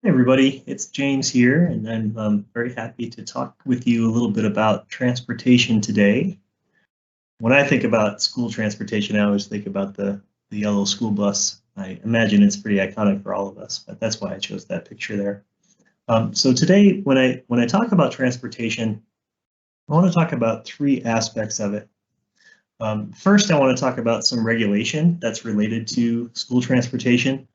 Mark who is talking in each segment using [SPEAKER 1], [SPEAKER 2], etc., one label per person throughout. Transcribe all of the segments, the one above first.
[SPEAKER 1] Hey everybody, it's James here, and I'm very happy to talk with you a little bit about transportation today. When I think about school transportation, I always think about the yellow school bus. I imagine it's pretty iconic for all of us, but that's why I chose that picture there. So today, when I talk about transportation, I want to talk about three aspects of it. First, I want to talk about some regulation that's related to school transportation.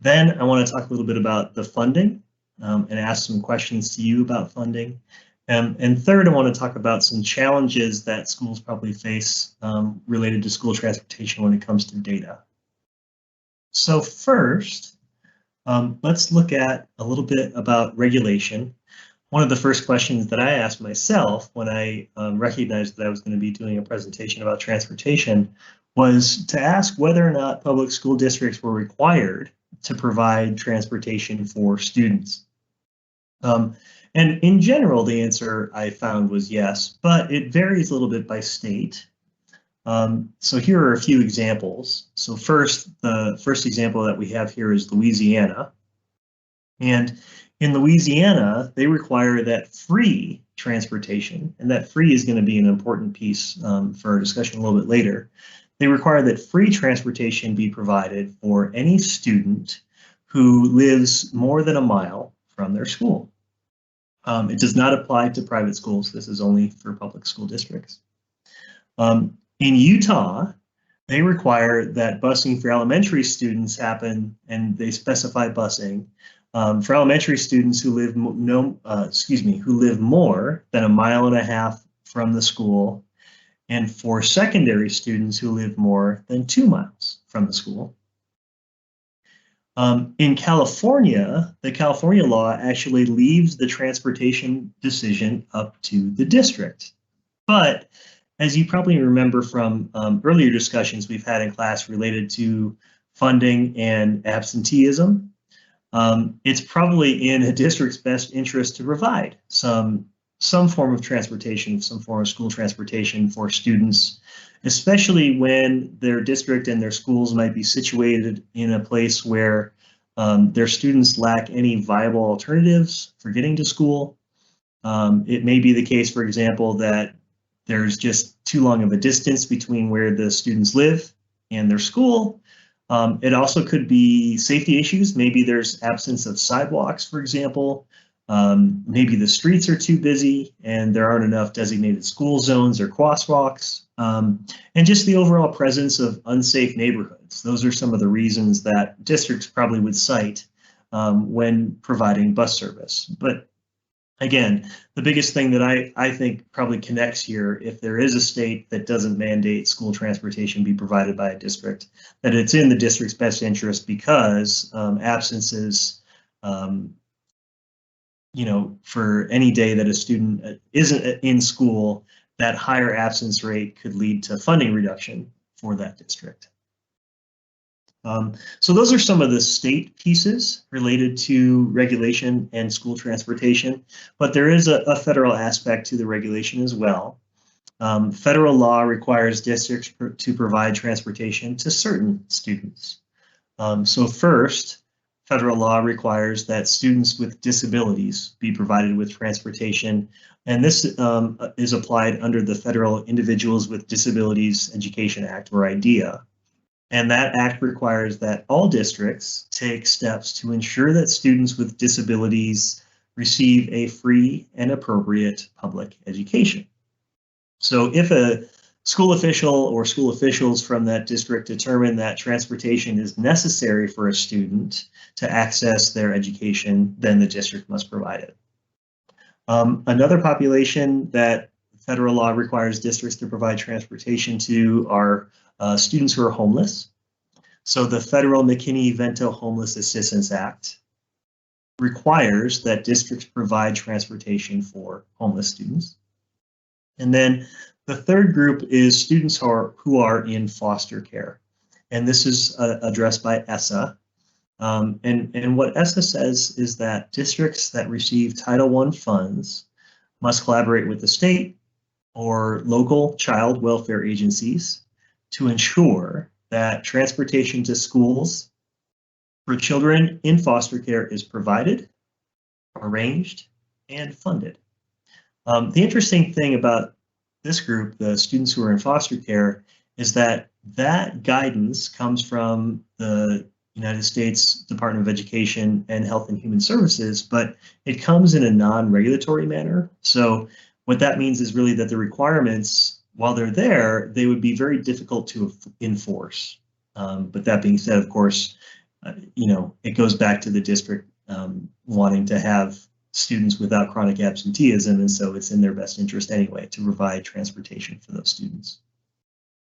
[SPEAKER 1] Then I want to talk a little bit about the funding and ask some questions to you about funding. And third, I want to talk about some challenges that schools probably face related to school transportation when it comes to data. So first, let's look at a little bit about regulation. One of the first questions that I asked myself when I recognized that I was going to be doing a presentation about transportation was to ask whether or not public school districts were required to provide transportation for students. Um, and in general, the answer I found was yes, but it varies a little bit by state. So here are a few examples. So first, the first example that we have here is Louisiana. And in Louisiana, they require that free transportation, and that free is going to be an important piece for our discussion a little bit later. They require that free transportation be provided for any student who lives more than a mile from their school. It does not apply to private schools. This is only for public school districts. In Utah, they require that busing for elementary students happen, and they specify busing for elementary students who live who live more than a mile and a half from the school, and for secondary students who live more than 2 miles from the school. In California, the California law actually leaves the transportation decision up to the district. But as you probably remember from earlier discussions we've had in class related to funding and absenteeism, it's probably in a district's best interest to provide some form of transportation, some form of school transportation for students, especially when their district and their schools might be situated in a place where their students lack any viable alternatives for getting to school. It may be the case, for example, that there's just too long of a distance between where the students live and their school. It also could be safety issues. Maybe there's absence of sidewalks, for example. Maybe the streets are too busy and there aren't enough designated school zones or crosswalks. And just the overall presence of unsafe neighborhoods. Those are some of the reasons that districts probably would cite when providing bus service. But again, the biggest thing that I think probably connects here, if there is a state that doesn't mandate school transportation be provided by a district, that it's in the district's best interest because absences, for any day that a student isn't in school, that higher absence rate could lead to funding reduction for that district. So those are some of the state pieces related to regulation and school transportation, but there is a federal aspect to the regulation as well. Federal law requires districts to provide transportation to certain students. So first, federal law requires that students with disabilities be provided with transportation, and this is applied under the Federal Individuals with Disabilities Education Act, or IDEA. And that act requires that all districts take steps to ensure that students with disabilities receive a free and appropriate public education. So if a school official or school officials from that district determine that transportation is necessary for a student to access their education, then the district must provide it. Another population that federal law requires districts to provide transportation to are students who are homeless. So the federal McKinney-Vento Homeless Assistance Act requires that districts provide transportation for homeless students. And then the third group is students who are in foster care. And this is addressed by ESSA. And what ESSA says is that districts that receive Title I funds must collaborate with the state or local child welfare agencies to ensure that transportation to schools for children in foster care is provided, arranged, and funded. The interesting thing about this group, the students who are in foster care, is that guidance comes from the United States Department of Education and Health and Human Services, but it comes in a non-regulatory manner. So what that means is really that the requirements, while they're there, they would be very difficult to enforce. But that being said, of course, it goes back to the district wanting to have students without chronic absenteeism, and so it's in their best interest anyway to provide transportation for those students.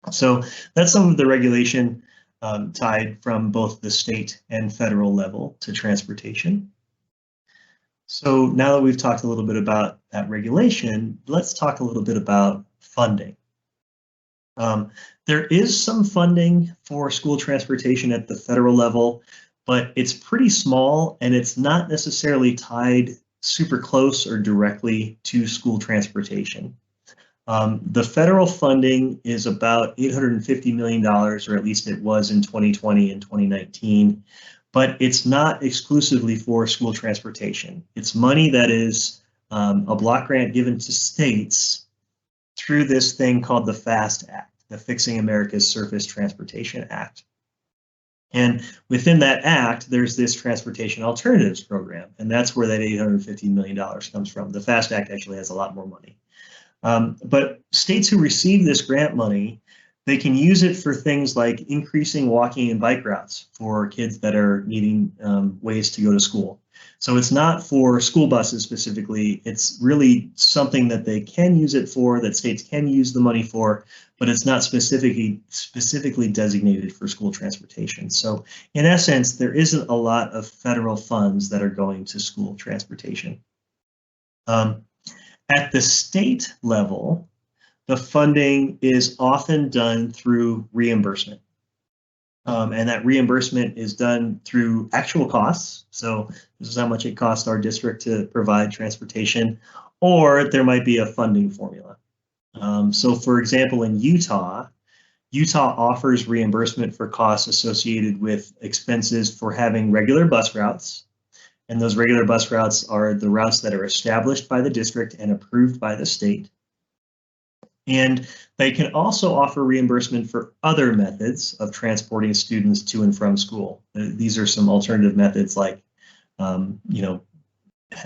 [SPEAKER 1] So that's some of the regulation tied from both the state and federal level to transportation. So now that we've talked a little bit about that regulation, let's talk a little bit about funding. There is some funding for school transportation at the federal level, but it's pretty small and it's not necessarily tied super close or directly to school transportation. The federal funding is about $850 million, or at least it was in 2020 and 2019, but it's not exclusively for school transportation. It's money that is a block grant given to states through this thing called the FAST Act, the Fixing America's Surface Transportation Act. And within that act, there's this Transportation Alternatives Program, and that's where that $850 million comes from. The FAST Act actually has a lot more money. But states who receive this grant money, they can use it for things like increasing walking and bike routes for kids that are needing ways to go to school. So it's not for school buses specifically, it's really something that they can use it for, that states can use the money for, but it's not specifically designated for school transportation. So in essence, there isn't a lot of federal funds that are going to school transportation. At the state level, the funding is often done through reimbursement. And that reimbursement is done through actual costs. So this is how much it costs our district to provide transportation, or there might be a funding formula. So for example, in Utah offers reimbursement for costs associated with expenses for having regular bus routes. And those regular bus routes are the routes that are established by the district and approved by the state. And they can also offer reimbursement for other methods of transporting students to and from school. These are some alternative methods like,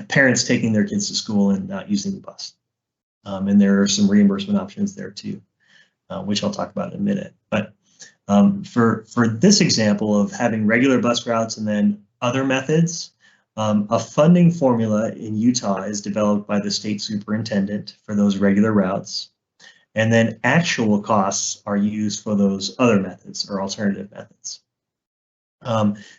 [SPEAKER 1] parents taking their kids to school and not using the bus. And there are some reimbursement options there too, which I'll talk about in a minute. But for this example of having regular bus routes and then other methods, a funding formula in Utah is developed by the state superintendent for those regular routes. And then actual costs are used for those other methods or alternative methods.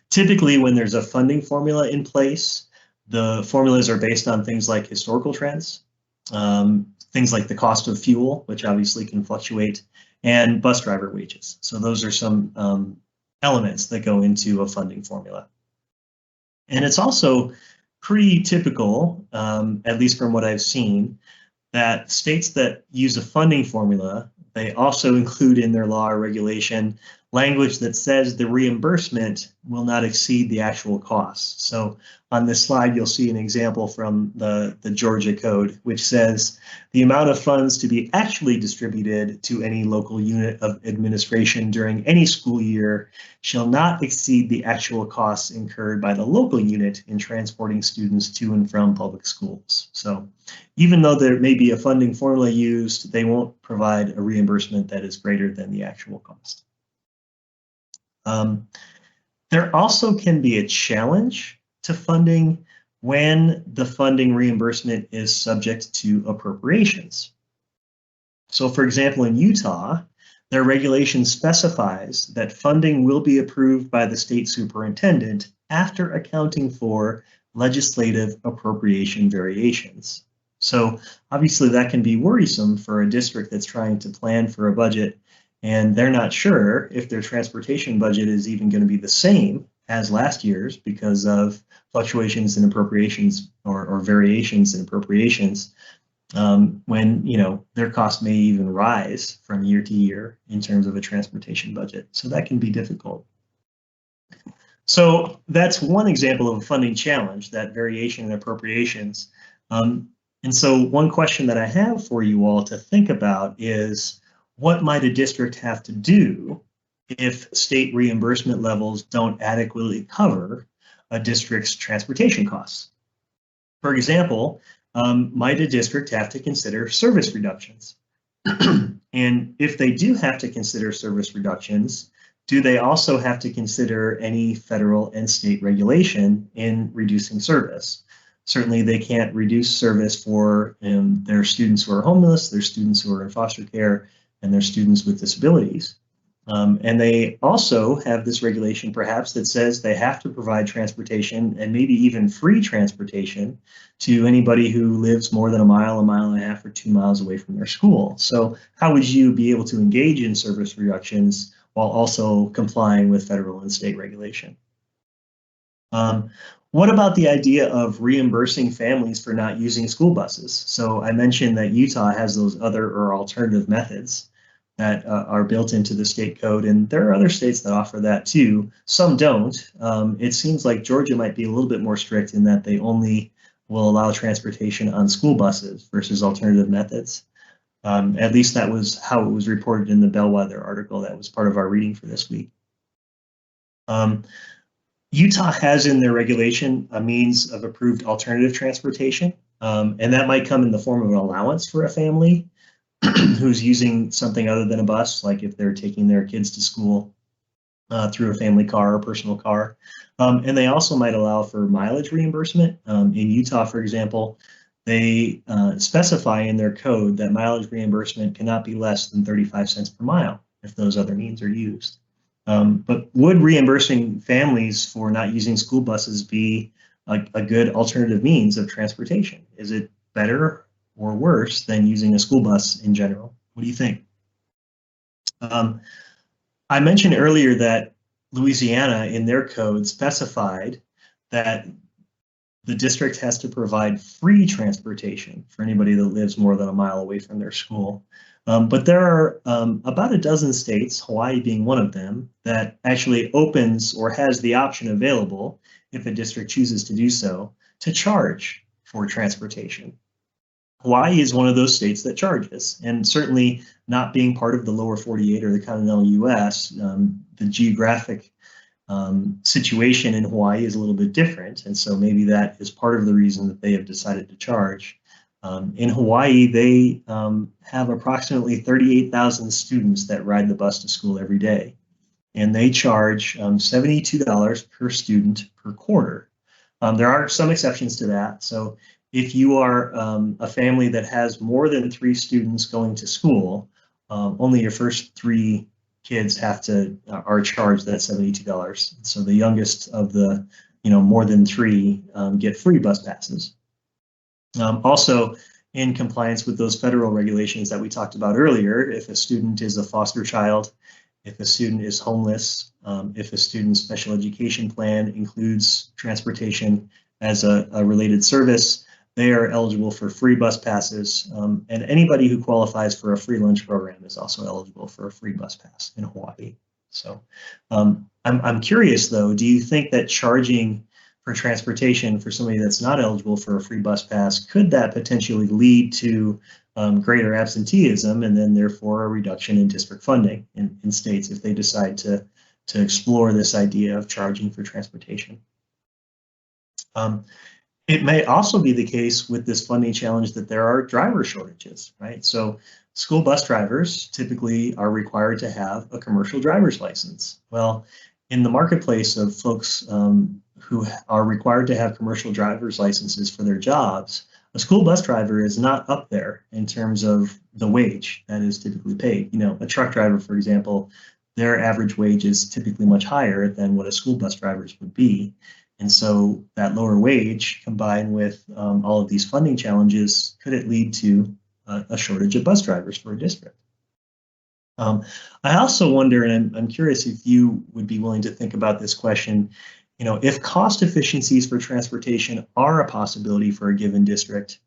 [SPEAKER 1] Typically, when there's a funding formula in place, the formulas are based on things like historical trends, things like the cost of fuel, which obviously can fluctuate, and bus driver wages. So those are some elements that go into a funding formula. And it's also pretty typical, at least from what I've seen, that states that use a funding formula, they also include in their law or regulation language that says the reimbursement will not exceed the actual costs. So on this slide, you'll see an example from the Georgia Code, which says the amount of funds to be actually distributed to any local unit of administration during any school year shall not exceed the actual costs incurred by the local unit in transporting students to and from public schools. So even though there may be a funding formula used, they won't provide a reimbursement that is greater than the actual cost. There also can be a challenge to funding when the funding reimbursement is subject to appropriations. So for example, in Utah, their regulation specifies that funding will be approved by the state superintendent after accounting for legislative appropriation variations. So obviously that can be worrisome for a district that's trying to plan for a budget and they're not sure if their transportation budget is even going to be the same as last year's because of fluctuations in appropriations or variations in appropriations when their costs may even rise from year to year in terms of a transportation budget. So that can be difficult. So that's one example of a funding challenge, that variation in appropriations. And so one question that I have for you all to think about is, what might a district have to do if state reimbursement levels don't adequately cover a district's transportation costs? For example, might a district have to consider service reductions? And if they do have to consider service reductions, do they also have to consider any federal and state regulation in reducing service? Certainly, they can't reduce service for their students who are homeless, their students who are in foster care, and their students with disabilities. And they also have this regulation, perhaps, that says they have to provide transportation, and maybe even free transportation, to anybody who lives more than a mile and a half, or 2 miles away from their school. So how would you be able to engage in service reductions while also complying with federal and state regulation? What about the idea of reimbursing families for not using school buses? So I mentioned that Utah has those other or alternative methods that are built into the state code, and there are other states that offer that too. Some don't. It seems like Georgia might be a little bit more strict in that they only will allow transportation on school buses versus alternative methods. At least that was how it was reported in the Bellwether article that was part of our reading for this week. Utah has in their regulation a means of approved alternative transportation, and that might come in the form of an allowance for a family who's using something other than a bus, like if they're taking their kids to school through a family car or personal car. And they also might allow for mileage reimbursement. In Utah, for example, they specify in their code that mileage reimbursement cannot be less than 35 cents per mile if those other means are used. But would reimbursing families for not using school buses be a good alternative means of transportation? Is it better or worse than using a school bus in general? What do you think? I mentioned earlier that Louisiana in their code specified that the district has to provide free transportation for anybody that lives more than a mile away from their school. But there are about a dozen states, Hawaii being one of them, that actually opens or has the option available, if a district chooses to do so, to charge for transportation. Hawaii is one of those states that charges, and certainly not being part of the lower 48 or the continental US, the geographic situation in Hawaii is a little bit different, and so maybe that is part of the reason that they have decided to charge. In Hawaii, they have approximately 38,000 students that ride the bus to school every day, and they charge $72 per student per quarter. There are some exceptions to that. So if you are a family that has more than 3 students going to school, only your first 3 kids are charged that $72. So the youngest of the more than 3 get free bus passes. Also, in compliance with those federal regulations that we talked about earlier, if a student is a foster child, if a student is homeless, if a student's special education plan includes transportation as a related service, they are eligible for free bus passes, and anybody who qualifies for a free lunch program is also eligible for a free bus pass in Hawaii. So I'm curious though, do you think that charging for transportation for somebody that's not eligible for a free bus pass, could that potentially lead to greater absenteeism and then therefore a reduction in district funding in states if they decide to explore this idea of charging for transportation? It may also be the case with this funding challenge that there are driver shortages, right? So school bus drivers typically are required to have a commercial driver's license. Well, in the marketplace of folks who are required to have commercial driver's licenses for their jobs, a school bus driver is not up there in terms of the wage that is typically paid. A truck driver, for example, their average wage is typically much higher than what a school bus driver's would be. And so that lower wage combined with all of these funding challenges, could it lead to a shortage of bus drivers for a district? I also wonder, and I'm curious if you would be willing to think about this question, if cost efficiencies for transportation are a possibility for a given district,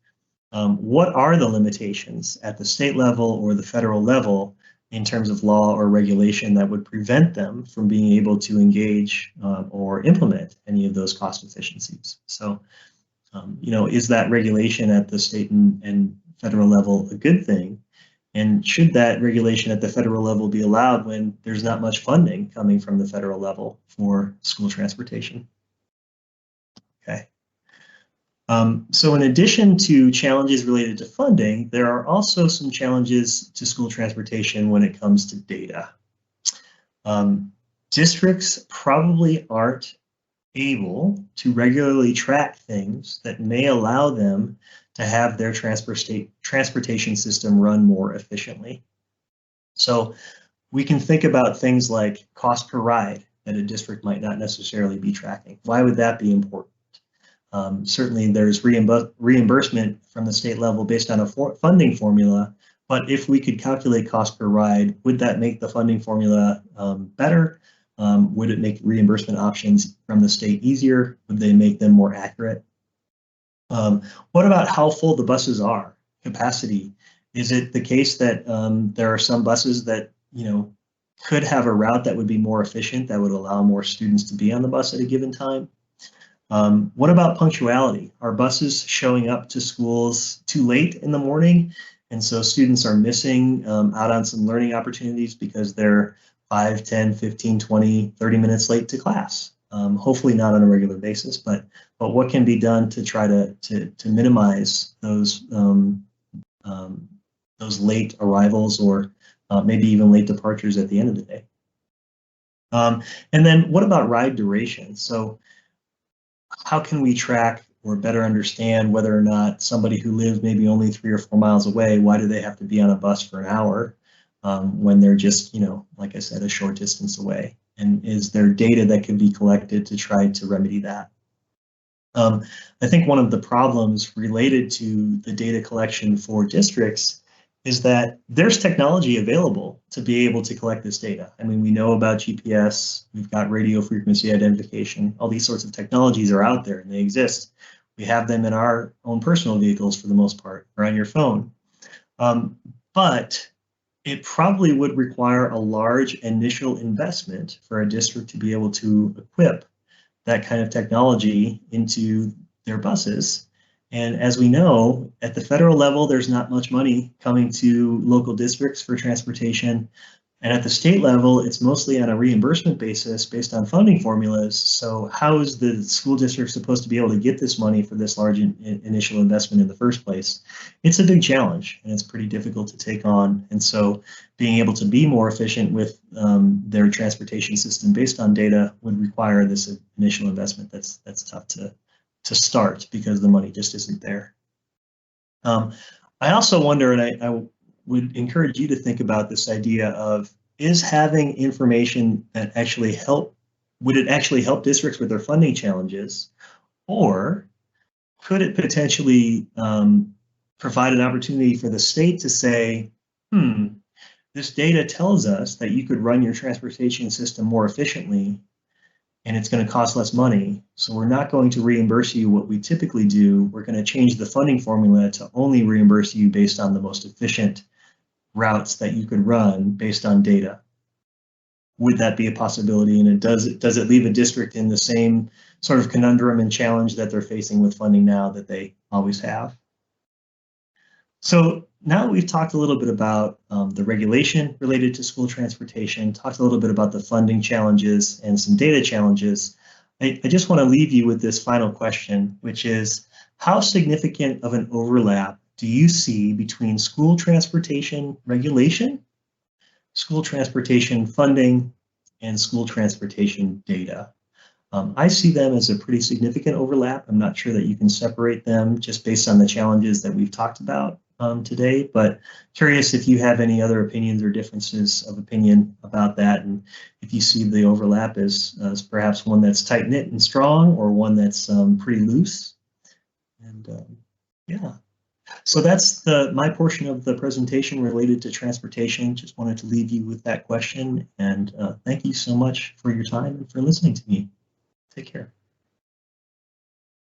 [SPEAKER 1] what are the limitations at the state level or the federal level in terms of law or regulation that would prevent them from being able to engage or implement any of those cost efficiencies. So, is that regulation at the state and federal level a good thing? And should that regulation at the federal level be allowed when there's not much funding coming from the federal level for school transportation? Okay. So in addition to challenges related to funding, there are also some challenges to school transportation when it comes to data. Districts probably aren't able to regularly track things that may allow them to have their transportation system run more efficiently. So we can think about things like cost per ride that a district might not necessarily be tracking. Why would that be important? Certainly there's reimbursement from the state level based on a funding formula, but if we could calculate cost per ride, would that make the funding formula better? Would it make reimbursement options from the state easier? Would they make them more accurate? What about how full the buses are? Capacity. Is it the case that there are some buses that could have a route that would be more efficient, that would allow more students to be on the bus at a given time? What about punctuality? Are buses showing up to schools too late in the morning? And so students are missing out on some learning opportunities because they're 5, 10, 15, 20, 30 minutes late to class. Hopefully not on a regular basis, but what can be done to try to minimize those late arrivals or maybe even late departures at the end of the day? And then what about ride duration? So how can we track or better understand whether or not somebody who lives maybe only 3 or 4 miles away, why do they have to be on a bus for an hour when they're just, like I said, a short distance away? And is there data that can be collected to try to remedy that? I think one of the problems related to the data collection for districts is that there's technology available to be able to collect this data. I mean, we know about GPS, we've got radio frequency identification, all these sorts of technologies are out there and they exist. We have them in our own personal vehicles for the most part, or on your phone. But it probably would require a large initial investment for a district to be able to equip that kind of technology into their buses. And as we know, at the federal level, there's not much money coming to local districts for transportation. And at the state level, it's mostly on a reimbursement basis based on funding formulas. So how is the school district supposed to be able to get this money for this large initial investment in the first place? It's a big challenge and it's pretty difficult to take on. And so being able to be more efficient with their transportation system based on data would require this initial investment that's tough to start because the money just isn't there. I also wonder, and I would encourage you to think about this idea of, is having information that actually would it actually help districts with their funding challenges, or could it potentially provide an opportunity for the state to say, this data tells us that you could run your transportation system more efficiently and it's going to cost less money. So we're not going to reimburse you what we typically do. We're going to change the funding formula to only reimburse you based on the most efficient routes that you could run based on data. Would that be a possibility? And does it leave a district in the same sort of conundrum and challenge that they're facing with funding now that they always have? So now we've talked a little bit about the regulation related to school transportation, talked a little bit about the funding challenges and some data challenges. I just want to leave you with this final question, which is, how significant of an overlap do you see between school transportation regulation, school transportation funding, and school transportation data? I see them as a pretty significant overlap. I'm not sure that you can separate them just based on the challenges that we've talked about today, but curious if you have any other opinions or differences of opinion about that, and if you see the overlap as perhaps one that's tight-knit and strong, or one that's pretty loose. And yeah, so that's my portion of the presentation related to transportation. Just wanted to leave you with that question, and thank you so much for your time and for listening to me. Take care.